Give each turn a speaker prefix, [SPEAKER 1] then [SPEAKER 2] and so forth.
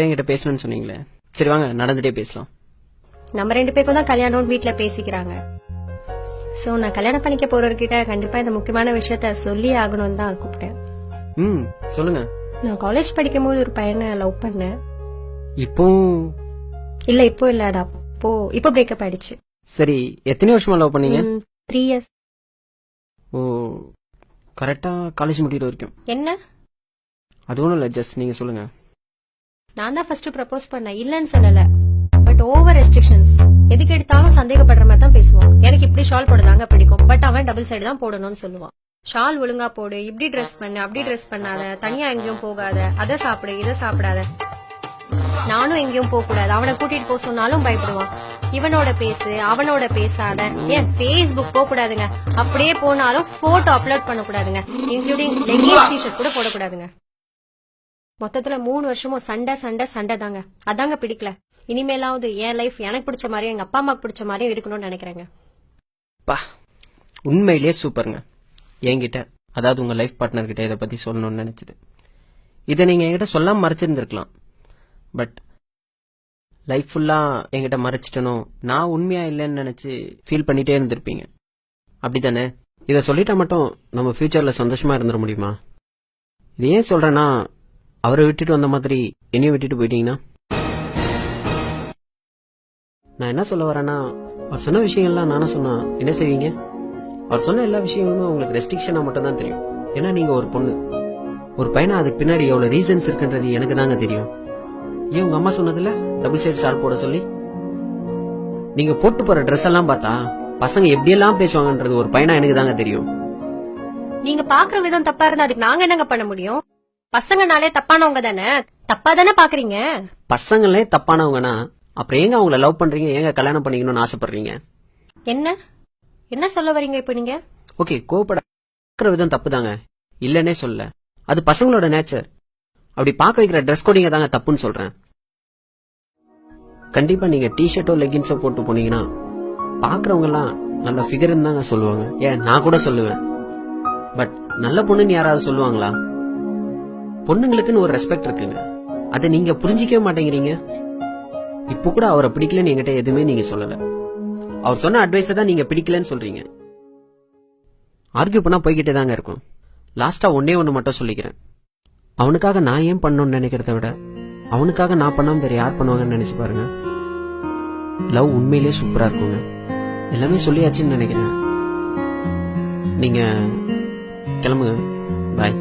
[SPEAKER 1] என்கிட்ட பேசணும்னு சொன்னீங்களே, சரி வாங்க நடந்துட்டே பேசலாம்.
[SPEAKER 2] நம்ம 2 பேருக்கும் தான் கல்யாணம் வீட்டுல பேசிக்கிறாங்க. சோ நான் கல்யாணம் பண்ணிக்க போறவர்கிட்ட கண்டிப்பா இந்த முக்கியமான விஷயத்த சொல்லி ஆகணும்னு தான் கூப்பிட்டேன்.
[SPEAKER 1] சொல்லுங்க.
[SPEAKER 2] நான் காலேஜ் படிக்கும் போது ஒரு பையனை லவ் பண்ணேன்.
[SPEAKER 1] இப்போ
[SPEAKER 2] இல்ல இப்போ இல்ல, அது இப்போ பிரேக்கப் ஆயிடுச்சு.
[SPEAKER 1] சரி, எத்தனை வருஷமா லவ் பண்ணீங்க?
[SPEAKER 2] 3 years.
[SPEAKER 1] ஓ, கரெக்டா காலேஜ் முடிக்கிற வரைக்கும்.
[SPEAKER 2] என்ன?
[SPEAKER 1] அது ஒண்ணும் இல்ல, ஜஸ்ட் நீங்க சொல்லுங்க.
[SPEAKER 2] நான் தான் ஃபர்ஸ்ட் ப்ரப்போஸ் பண்ணேன், இல்லன்னு சொல்லல. But over restrictions. எதுக்கு எடுத்தாலும் சந்தேகப்படுற மாதிரி தான் பேசுவான். எனக்கு இப்படி ஷால் போடுதாங்க பிடிக்கும், பட் அவன் டபுள் சைடு தான் போடணும்னு சொல்லுவான். ஷால் ஒழுங்கா போடு, இப்படி ட்ரெஸ் பண்ணு, அப்படி ட்ரெஸ் பண்ணாத, தனியா எங்கேயும் போகாத, அதை சாப்பிடு, இதை சாப்பிடாத. நானும் எங்கேயும் போக கூடாது, அவனை கூட்டிட்டு போக சொன்னாலும் பயப்படுவான். இவனோட பேசு, அவனோட பேசாத, ஏன் Facebook போக கூடாதுங்க. அப்படியே போனாலும் போட்டோ அப்லோட் பண்ண கூடாதுங்க, இன்க்ளூடிங் லெகின்ஸ் டிஷர்ட் கூட போடக்கூடாதுங்க. மொத்தத்துல 3 வருஷமும் சண்டை சண்டை சண்டை தாங்க. அதாங்க பிடிக்கல. இனிமேலாவது என் லைஃப் எனக்கு பிடிச்ச மாதிரியும் எங்க அப்பா அம்மாக்கு பிடிச்ச மாதிரியும் இருக்கணும்னு நினைக்கிறேங்க.
[SPEAKER 1] பா, உண்மையிலேயே சூப்பருங்க. என்கிட்ட, அதாவது உங்க லைஃப் பார்ட்னர் கிட்ட இதை பத்தி சொல்லணும்னு நினைச்சது. இதை நீங்க என்கிட்ட சொல்லாம மறைச்சிருந்திருக்கலாம். பட் லைஃப் ஃபுல்லா என்கிட்ட மறைச்சிட்டனும், நான் உண்மையா இல்லைன்னு நினைச்சு ஃபீல் பண்ணிட்டே இருந்திருப்பீங்க. அப்படித்தானே? இதை சொல்லிட்டா மட்டும் நம்ம ஃபியூச்சர்ல சந்தோஷமா இருந்துட முடியுமா? இது ஏன் சொல்றேன்னா, அவரை விட்டுட்டு வந்த மாதிரி என்னையும் விட்டுட்டு போயிட்டீங்கன்னா, நான் என்ன சொல்ல வரேன்னா, அவர் சொன்ன விஷயங்கள்லாம் நானும் சொன்னா என்ன செய்வீங்க? அவர் சொன்ன எல்லா விஷயங்களும் உங்களுக்கு ரெஸ்ட்ரிக்ஷனா மட்டும் தான் தெரியும். ஏன்னா நீங்க ஒரு பொண்ணு. ஒரு பையனா அதுக்கு பின்னாடி எவ்வளவு ரீசன்ஸ் இருக்குன்றது எனக்கு தாங்க தெரியும். ஏன் உங்க அம்மா சொன்னதுல டபுள் சைடு ஷால் போட சொல்லி? நீங்க போட்டு போற ட்ரெஸ் எல்லாம் பார்த்தா பசங்க எப்படியெல்லாம் பேசுவாங்கன்றது ஒரு பையனா எனக்கு தாங்க தெரியும்.
[SPEAKER 2] நீங்க பாக்குற விதம் தப்பா இருந்தா அதுக்கு நாங்க என்னங்க பண்ண முடியும்? பசங்கனாலே தப்பானவங்க தானே, தப்பா தானே பாக்குறீங்க.
[SPEAKER 1] பசங்களே தப்பானவங்கன்னா அப்புறம் ஏங்க அவங்கள லவ் பண்றீங்க, ஏங்க கல்யாணம் பண்ணிக்கணும்னு ஆசைப்படுறீங்க?
[SPEAKER 2] என்ன என்ன சொல்ல வரீங்க இப்ப நீங்க?
[SPEAKER 1] ஓகே, கோபப்பட விதம் தப்பு தாங்க, இல்லன்னே சொல்ல. அது பசங்களோட நேச்சர். அப்படி பார்க்க வைக்கிற ட்ரெஸ் கோடிங்க தாங்க தப்புன்னு சொல்றேன். கண்டிப்பா நீங்க டிஷர்ட்டோ லெகின்ஸோ போட்டு போனீங்கன்னா பாக்குறவங்க எல்லாம் நல்ல ஃபிகர்னு தாங்க சொல்லுவாங்க. ஏன், நான் கூட சொல்லுவேன். பட் நல்ல பொண்ணுன்னு யாராவது சொல்லுவாங்களா? பொண்ணுங்களுக்குன்னு ஒரு ரெஸ்பெக்ட் இருக்குங்க, அதை நீங்க புரிஞ்சிக்கவே மாட்டேங்கிறீங்க. இப்ப கூட அவரை பிடிக்கலன்னு என்கிட்ட எதுவுமே நீங்க சொல்லல. அவர் சொன்ன அட்வைஸை தான் நீங்க பிடிக்கலன்னு சொல்றீங்க. ஆர்கியூ பண்ணா போய்கிட்டே தாங்க இருக்கும். லாஸ்டா ஒன்னே ஒண்ணு மட்டும் சொல்லிக்கிறேன். அவனுக்காக நான் ஏன் பண்ணணும்னு நினைக்கிறத விட அவனுக்காக நான் பண்ணாம வேற யார் பண்ணுவாங்கன்னு நினைச்சு பாருங்க. லவ் உண்மையிலேயே சூப்பரா இருக்குங்க. எல்லாமே சொல்லியாச்சுன்னு நினைக்கிறேன். நீங்க கிளம்புங்க. பாய்.